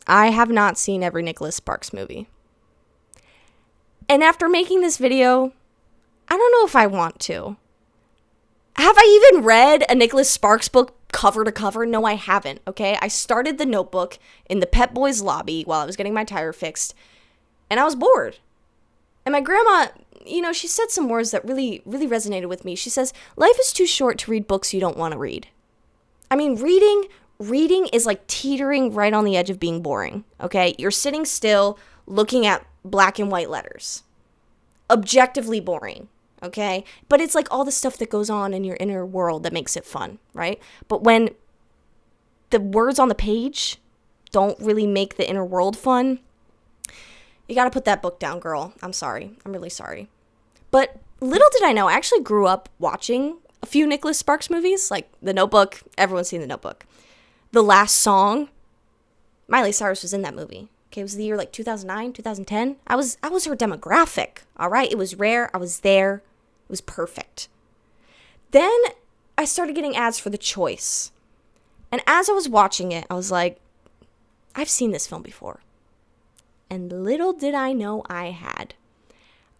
I have not seen every Nicholas Sparks movie. And after making this video, I don't know if I want to. Have I even read a Nicholas Sparks book cover to cover? No, I haven't, okay? I started The Notebook in the Pet Boys lobby while I was getting my tire fixed, and I was bored. And my grandma, she said some words that really, really resonated with me. She says, life is too short to read books you don't want to read. I mean, reading is like teetering right on the edge of being boring, okay? You're sitting still looking at black and white letters. Objectively boring, okay? But it's like all the stuff that goes on in your inner world that makes it fun, right? But when the words on the page don't really make the inner world fun, you gotta put that book down, girl. I'm sorry. I'm really sorry. But little did I know, I actually grew up watching a few Nicholas Sparks movies, like The Notebook. Everyone's seen The Notebook. The Last Song. Miley Cyrus was in that movie. Okay, it was the year like 2009, 2010. I was her demographic, all right? It was rare. I was there. It was perfect. Then I started getting ads for The Choice. And as I was watching it, I was like, I've seen this film before. And little did I know I had.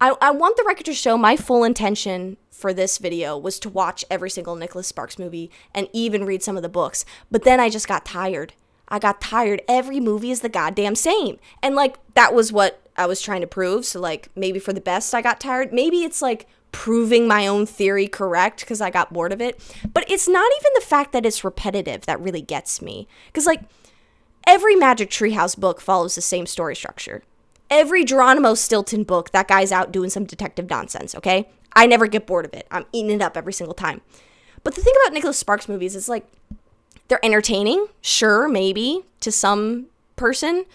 I want the record to show my full intention for this video was to watch every single Nicholas Sparks movie and even read some of the books. But then I just got tired. I got tired. Every movie is the goddamn same. And like, that was what I was trying to prove. So like, maybe for the best I got tired. Maybe it's like proving my own theory correct because I got bored of it. But it's not even the fact that it's repetitive that really gets me. Because like, every Magic Treehouse book follows the same story structure. Every Geronimo Stilton book, that guy's out doing some detective nonsense, okay? I never get bored of it. I'm eating it up every single time. But the thing about Nicholas Sparks movies is like, they're entertaining, sure, maybe, to some person,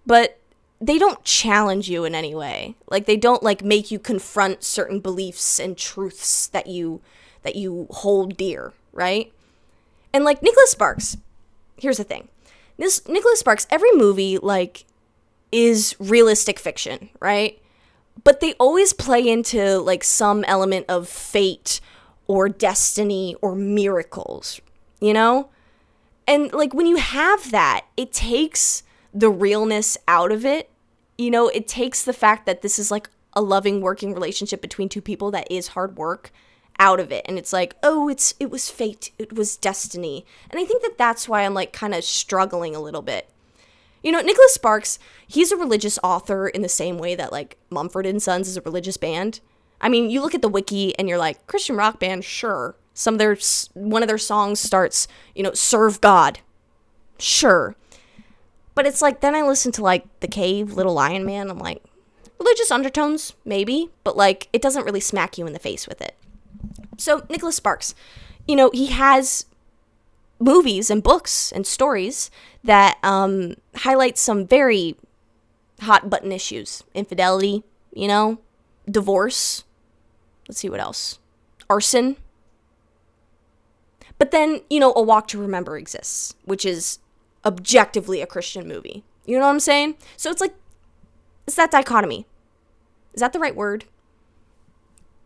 but they don't challenge you in any way. Like, they don't like make you confront certain beliefs and truths that you hold dear, right? And like Nicholas Sparks, here's the thing. Nicholas Sparks, every movie, like, is realistic fiction, right? But they always play into, like, some element of fate or destiny or miracles, you know? And, like, when you have that, it takes the realness out of it. You know, it takes the fact that this is, like, a loving, working relationship between two people that is hard work out of it. And it's like, oh, it was fate. It was destiny. And I think that that's why I'm, like, kind of struggling a little bit. You know, Nicholas Sparks, he's a religious author in the same way that, like, Mumford & Sons is a religious band. I mean, you look at the wiki and you're like, Christian rock band, sure. One of their songs starts, serve God. Sure. But it's like, then I listen to, like, The Cave, Little Lion Man. I'm like, religious undertones, maybe. But, like, it doesn't really smack you in the face with it. So, Nicholas Sparks, he has movies and books and stories that highlight some very hot button issues. Infidelity, divorce. Let's see what else. Arson. But then, A Walk to Remember exists, which is objectively a Christian movie. You know what I'm saying? So it's like, it's that dichotomy. Is that the right word?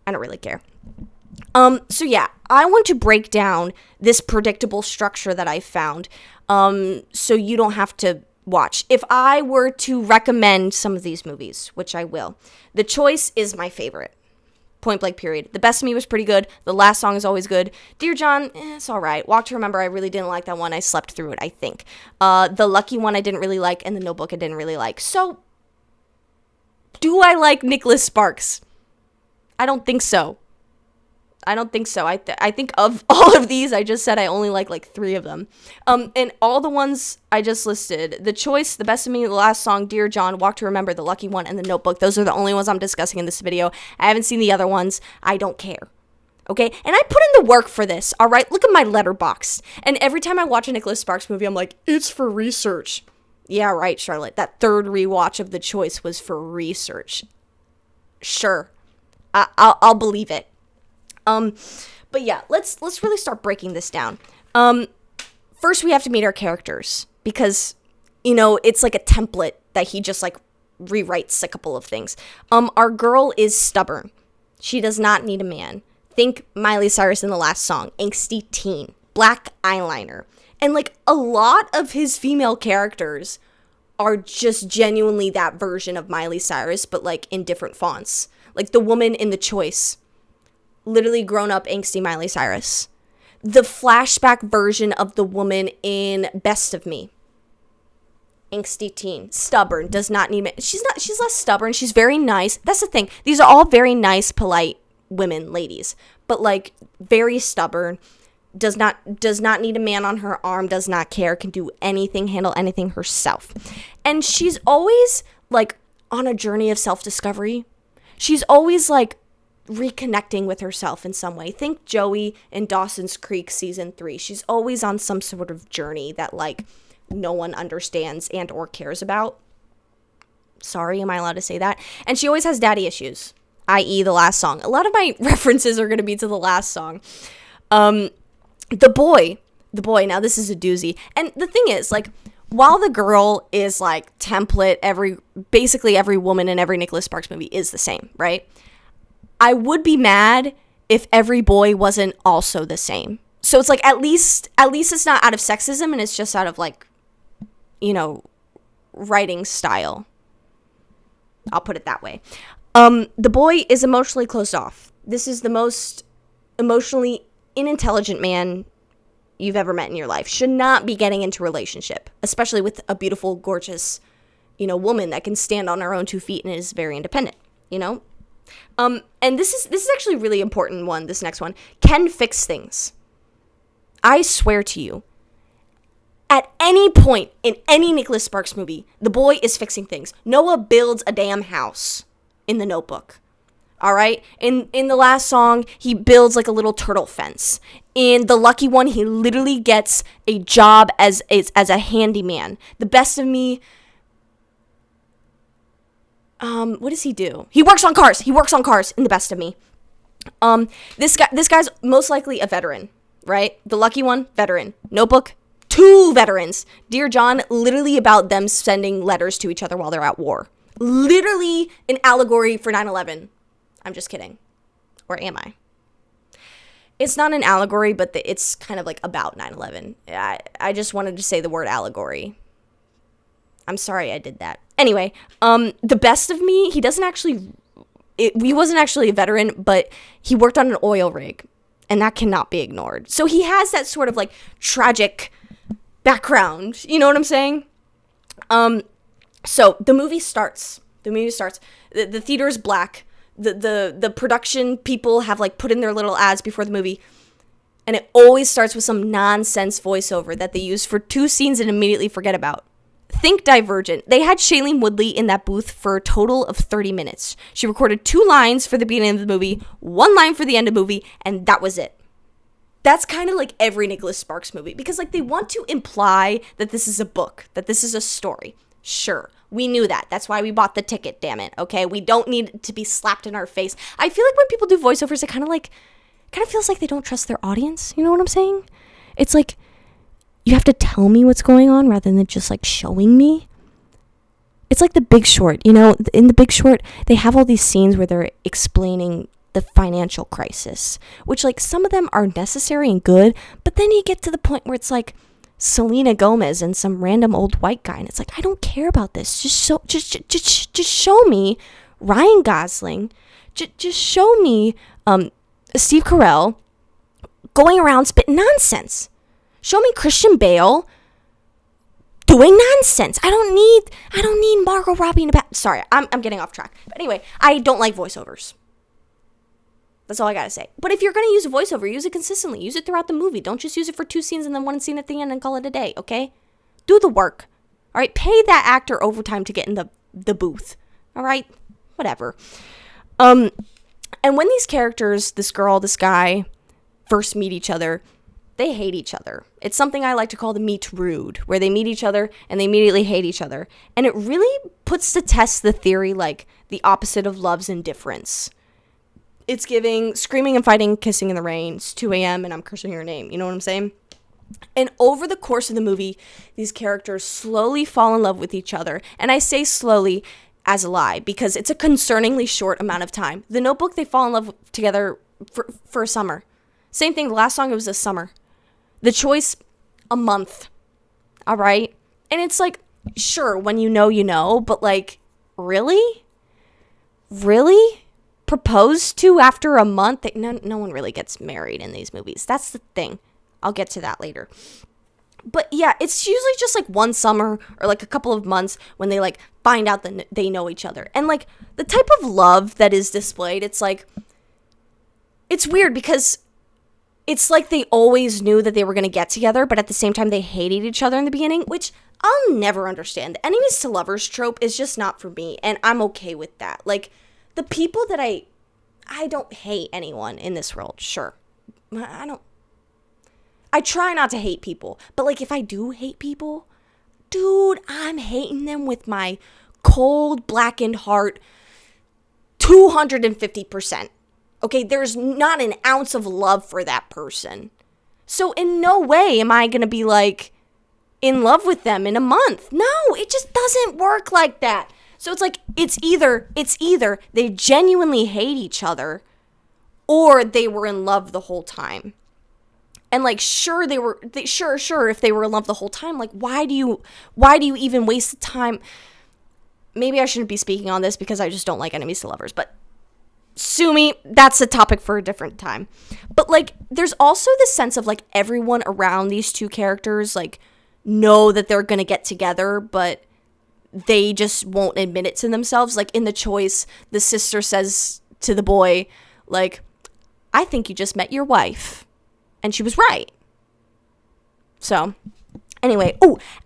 I don't really care. So yeah, I want to break down this predictable structure that I found, so you don't have to watch. If I were to recommend some of these movies, which I will, The Choice is my favorite. Point blank period. The Best of Me was pretty good. The Last Song is always good. Dear John, it's all right. Walk to Remember, I really didn't like that one. I slept through it, I think. The Lucky One I didn't really like, and The Notebook I didn't really like. So, do I like Nicholas Sparks? I don't think so. I think of all of these, I just said I only like 3 of them. And all the ones I just listed, The Choice, The Best of Me, The Last Song, Dear John, Walk to Remember, The Lucky One, and The Notebook. Those are the only ones I'm discussing in this video. I haven't seen the other ones. I don't care. Okay? And I put in the work for this, all right? Look at my letterbox. And every time I watch a Nicholas Sparks movie, I'm like, it's for research. Yeah, right, Charlotte. That third rewatch of The Choice was for research. Sure. I'll believe it. But yeah, let's really start breaking this down. First we have to meet our characters because, it's like a template that he just like rewrites a couple of things. Our girl is stubborn. She does not need a man. Think Miley Cyrus in The Last Song, angsty teen, black eyeliner. And like a lot of his female characters are just genuinely that version of Miley Cyrus, but like in different fonts. Like the woman in The Choice, literally grown up angsty Miley Cyrus. The flashback version of the woman in Best of Me, angsty teen, stubborn, does not need, she's less stubborn, she's very nice. That's the thing, these are all very nice, polite women, ladies, but like very stubborn, does not need a man on her arm, does not care, can do anything, handle anything herself. And she's always like on a journey of self-discovery. She's always like reconnecting with herself in some way. Think Joey in Dawson's Creek season 3. She's always on some sort of journey that like no one understands and or cares about. Sorry, am I allowed to say that? And she always has daddy issues, i.e. the last song. A lot of my references are going to be to the last song. The boy, now this is a doozy. And the thing is, like, while the girl is like template, basically every woman in every Nicholas Sparks movie is the same, right? I would be mad if every boy wasn't also the same. So it's like, at least it's not out of sexism, and it's just out of like, you know, writing style. I'll put it that way. The boy is emotionally closed off. This is the most emotionally unintelligent man you've ever met in your life. Should not be getting into a relationship, especially with a beautiful, gorgeous, you know, woman that can stand on her own 2 feet and is very independent, you know? And this is actually a really important one, this next one. Can fix things. I swear to you, at any point in any Nicholas Sparks movie, the boy is fixing things. Noah builds a damn house in The Notebook. All right? In the last song, he builds like a little turtle fence. In The Lucky One, he literally gets a job as a handyman. The Best of Me, what does he do? He works on cars in The Best of Me. This guy's most likely a veteran, right? The Lucky One, veteran. Notebook, 2 veterans. Dear John, literally about them sending letters to each other while they're at war. Literally an allegory for 9/11. I'm just kidding. Or am I? It's not an allegory, but it's kind of like about 9/11. I just wanted to say the word allegory. I'm sorry I did that. Anyway, The Best of Me, he wasn't actually a veteran, but he worked on an oil rig, and that cannot be ignored. So he has that sort of like tragic background. You know what I'm saying? So the movie starts. The theater is black. The production people have like put in their little ads before the movie, and it always starts with some nonsense voiceover that they use for 2 scenes and immediately forget about. Think Divergent. They had Shailene Woodley in that booth for a total of 30 minutes. She recorded 2 lines for the beginning of the movie, 1 line for the end of the movie, and that was it. That's kind of like every Nicholas Sparks movie, because like they want to imply that this is a book, that this is a story. Sure, we knew that. That's why we bought the ticket, damn it, okay? We don't need it to be slapped in our face. I feel like when people do voiceovers, it kind of feels like they don't trust their audience. You know what I'm saying? It's like, you have to tell me what's going on rather than just like showing me. It's like The Big Short, you know? In The Big Short, they have all these scenes where they're explaining the financial crisis, which like some of them are necessary and good, but then you get to the point where it's like Selena Gomez and some random old white guy, and it's like, I don't care about this. Just show me Ryan Gosling. Just show me Steve Carell going around spitting nonsense. Show me Christian Bale doing nonsense. I don't need Margot Robbie in a Sorry, I'm getting off track. But anyway, I don't like voiceovers. That's all I gotta say. But if you're gonna use a voiceover, use it consistently. Use it throughout the movie. Don't just use it for 2 scenes and then 1 scene at the end and call it a day, okay? Do the work. All right? Pay that actor overtime to get in the booth. All right? Whatever. And when these characters, this girl, this guy, first meet each other, they hate each other. It's something I like to call the meet rude, where they meet each other and they immediately hate each other. And it really puts to test the theory like the opposite of love's indifference. It's giving screaming and fighting, kissing in the rain. It's 2 a.m. and I'm cursing your name. You know what I'm saying? And over the course of the movie, these characters slowly fall in love with each other. And I say slowly as a lie because it's a concerningly short amount of time. The Notebook, they fall in love together for a summer. Same thing, the last song, it was a summer. The Choice, a month. All right? And it's like, sure, when you know, but like, really? Really? Proposed to after a month? No one really gets married in these movies. That's the thing. I'll get to that later. But yeah, it's usually just like one summer or like a couple of months when they like find out that they know each other. And like the type of love that is displayed, it's like, it's weird because it's like they always knew that they were going to get together, but at the same time they hated each other in the beginning, which I'll never understand. The enemies to lovers trope is just not for me, and I'm okay with that. Like, the people that I don't hate anyone in this world, sure. I try not to hate people, but like if I do hate people, dude, I'm hating them with my cold, blackened heart 250%. Okay, there's not an ounce of love for that person. So in no way am I going to be like in love with them in a month. No, it just doesn't work like that. So it's like it's either they genuinely hate each other or they were in love the whole time. And like sure if they were in love the whole time, like why do you even waste the time? Maybe I shouldn't be speaking on this because I just don't like enemies to lovers, but sue me, that's a topic for a different time. But like there's also this sense of like everyone around these two characters like know that they're gonna get together, but they just won't admit it to themselves. Like in The Choice, the sister says to the boy, like, I think you just met your wife. And she was right. So anyway,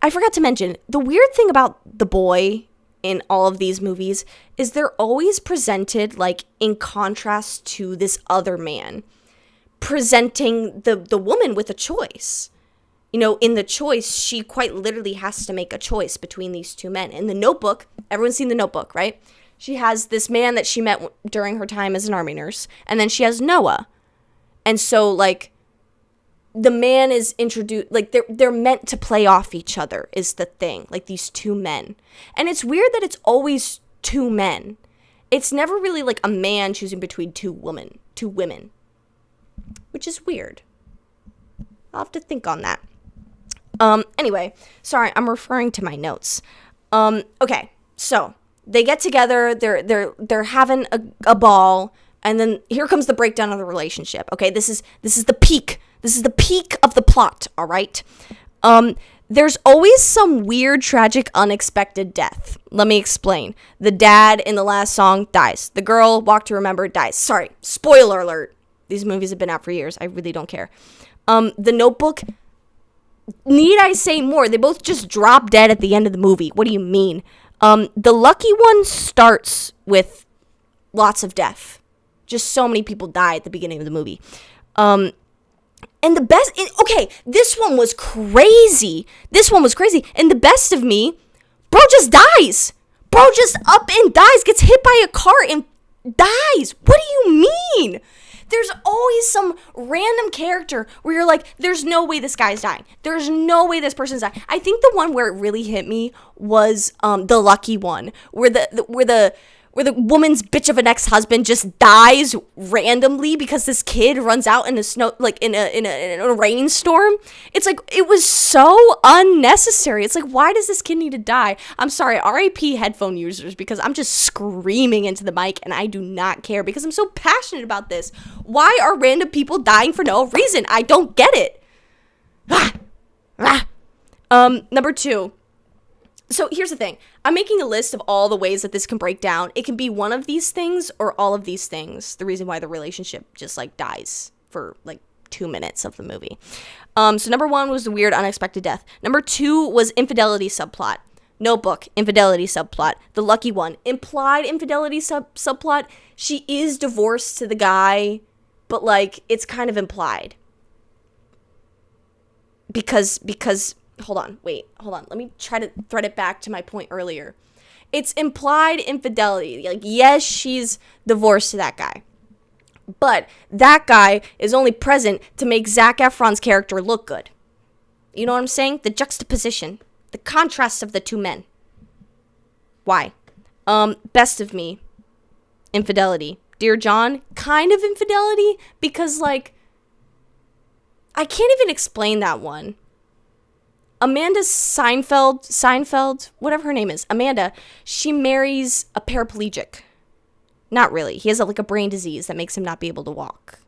I forgot to mention, the weird thing about the boy in all of these movies is they're always presented like in contrast to this other man, presenting the woman with a choice. You know, in The Choice, she quite literally has to make a choice between these two men. In The Notebook, everyone's seen The Notebook, right? She has this man that she met during her time as an army nurse, and then she has Noah. And so, like, the man is introduced, like, they're meant to play off each other is the thing, like, these two men. And it's weird that it's always two men. It's never really, like, a man choosing between two women, which is weird. I'll have to think on that. Anyway, sorry, I'm referring to my notes. Okay, so they get together, they're having a ball, and then here comes the breakdown of the relationship. Okay, this is the peak. This is the peak of the plot, all right? There's always some weird, tragic, unexpected death. Let me explain. The dad in the last song dies. The girl, Walk to Remember, dies. Sorry, spoiler alert. These movies have been out for years. I really don't care. The Notebook, need I say more? They both just drop dead at the end of the movie. What do you mean? The Lucky One starts with lots of death. Just so many people die at the beginning of the movie. And the best, this one was crazy. And the best of me, bro just dies. Bro just up and dies, gets hit by a car and dies. What do you mean? There's always some random character where you're like, there's no way this guy's dying. There's no way this person's dying. I think the one where it really hit me was The Lucky One, where the woman's bitch of an ex-husband just dies randomly because this kid runs out in a snow, like in a rainstorm. It's like, it was so unnecessary. It's like, why does this kid need to die? I'm sorry, RIP headphone users, because I'm just screaming into the mic and I do not care because I'm so passionate about this. Why are random people dying for no reason? I don't get it. Number 2. So here's the thing. I'm making a list of all the ways that this can break down. It can be one of these things or all of these things. The reason why the relationship just like dies for like 2 minutes of the movie. So number 1 was the weird unexpected death. Number 2 was infidelity subplot. Notebook, infidelity subplot. The Lucky One, implied infidelity subplot. She is divorced to the guy, but like it's kind of implied. Because hold on. Let me try to thread it back to my point earlier. It's implied infidelity. Like, yes, she's divorced to that guy. But that guy is only present to make Zac Efron's character look good. You know what I'm saying? The juxtaposition. The contrast of the two men. Why? Best of me. Infidelity. Dear John, kind of infidelity. Because, like, I can't even explain that one. Amanda Seinfeld, whatever her name is, Amanda, she marries a paraplegic. Not really. He has like a brain disease that makes him not be able to walk.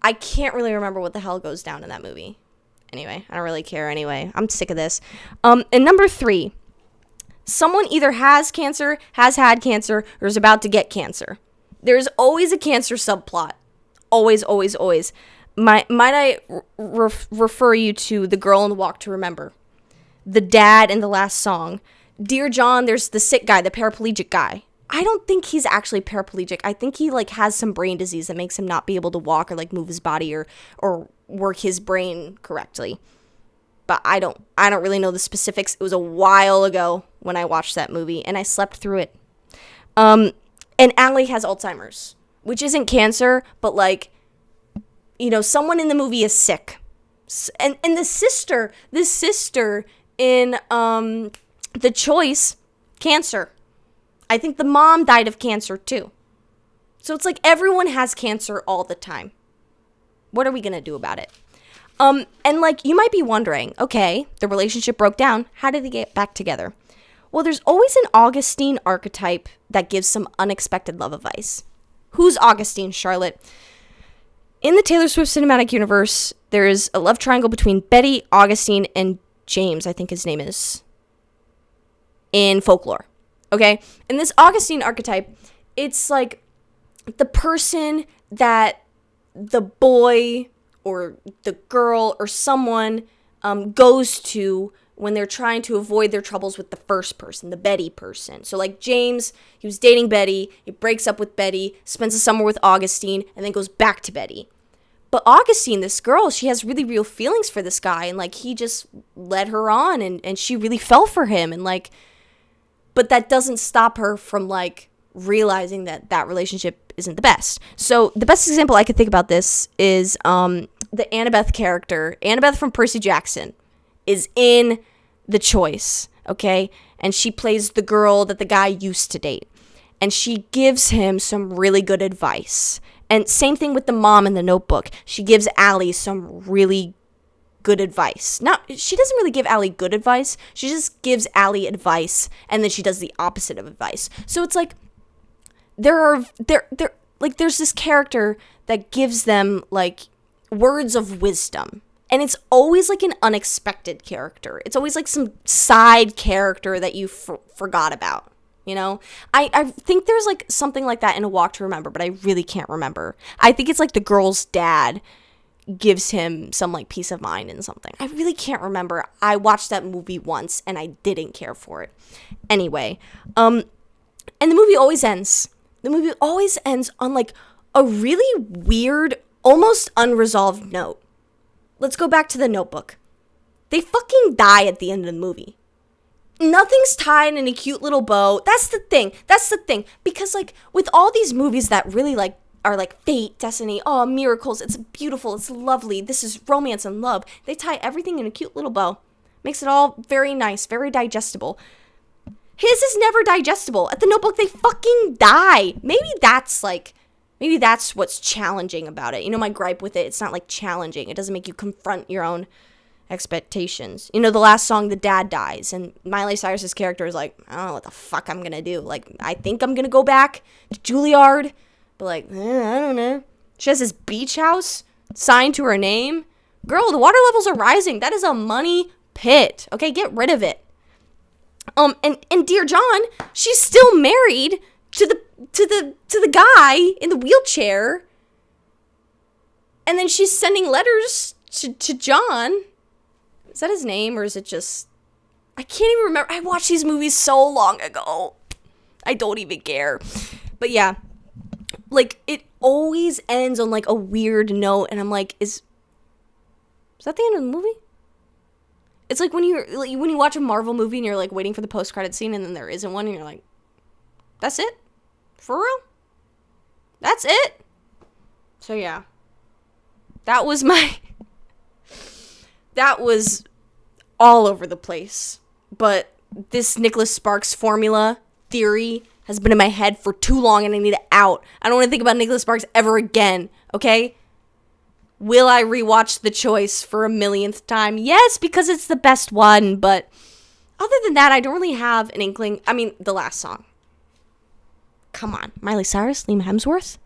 I can't really remember what the hell goes down in that movie. Anyway, I don't really care anyway. I'm sick of this. And number 3, someone either has cancer, has had cancer, or is about to get cancer. There's always a cancer subplot. Always, always, always. Might I refer you to The Girl in the Walk to Remember? The dad in the last song. Dear John, there's the sick guy, the paraplegic guy. I don't think he's actually paraplegic. I think he like has some brain disease that makes him not be able to walk or like move his body or work his brain correctly. But I don't really know the specifics. It was a while ago when I watched that movie and I slept through it. And Allie has Alzheimer's, which isn't cancer, but like, you know, someone in the movie is sick. And the sister in The Choice, cancer. I think the mom died of cancer too. So it's like everyone has cancer all the time. What are we going to do about it? And like you might be wondering, okay, the relationship broke down. How did they get back together? Well, there's always an Augustine archetype that gives some unexpected love advice. Who's Augustine, Charlotte? In the Taylor Swift cinematic universe, there is a love triangle between Betty, Augustine, and James, I think his name is, in folklore. Okay? And this Augustine archetype, it's like the person that the boy or the girl or someone goes to when they're trying to avoid their troubles with the first person, the Betty person. So like James, he was dating Betty, he breaks up with Betty, spends the summer with Augustine, and then goes back to Betty. But Augustine, this girl, she has really real feelings for this guy, and like he just led her on, and she really fell for him, and like, but that doesn't stop her from like realizing that that relationship isn't the best. So the best example I could think about this is the Annabeth character. Annabeth from Percy Jackson is in The Choice, okay? And she plays the girl that the guy used to date. And she gives him some really good advice. And same thing with the mom in The Notebook. She gives Allie some really good advice. She doesn't really give Allie good advice. She just gives Allie advice, and then she does the opposite of advice. So it's like there's this character that gives them like words of wisdom. And it's always like an unexpected character. It's always like some side character that you forgot about, you know? I think there's like something like that in A Walk to Remember, but I really can't remember. I think it's like the girl's dad gives him some like peace of mind and something. I really can't remember. I watched that movie once and I didn't care for it. Anyway, and the movie always ends. The movie always ends on like a really weird, almost unresolved note. Let's go back to The Notebook. They fucking die at the end of the movie. Nothing's tied in a cute little bow. That's the thing. Because like with all these movies that really like are like fate, destiny, oh, miracles, it's beautiful, it's lovely, this is romance and love. They tie everything in a cute little bow. Makes it all very nice, very digestible. His is never digestible. At The Notebook, they fucking die. Maybe that's what's challenging about it. You know, my gripe with it, it's not like challenging. It doesn't make you confront your own expectations. You know, the last song, the dad dies, and Miley Cyrus's character is like, I don't know what the fuck I'm gonna do. Like, I think I'm gonna go back to Juilliard, but like, I don't know. She has this beach house signed to her name. Girl, the water levels are rising. That is a money pit. Okay, get rid of it. And Dear John, she's still married to the guy in the wheelchair, and then she's sending letters to John. Is that his name, or is it just, I can't even remember. I watched these movies so long ago. I don't even care. But yeah, like it always ends on like a weird note, and I'm like, is that the end of the movie? It's like when you watch a Marvel movie and you're like waiting for the post-credit scene, and then there isn't one, and you're like, that's it? For real? That's it? So yeah. That was all over the place. But this Nicholas Sparks formula theory has been in my head for too long, and I need it out. I don't want to think about Nicholas Sparks ever again, okay? Will I rewatch The Choice for a millionth time? Yes, because it's the best one, but other than that, I don't really have an inkling. I mean, the last song. Come on. Miley Cyrus, Liam Hemsworth.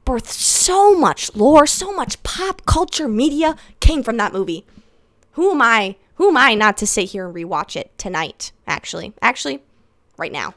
Birthed so much lore, so much pop culture media came from that movie. Who am I not to sit here and rewatch it tonight, actually, right now.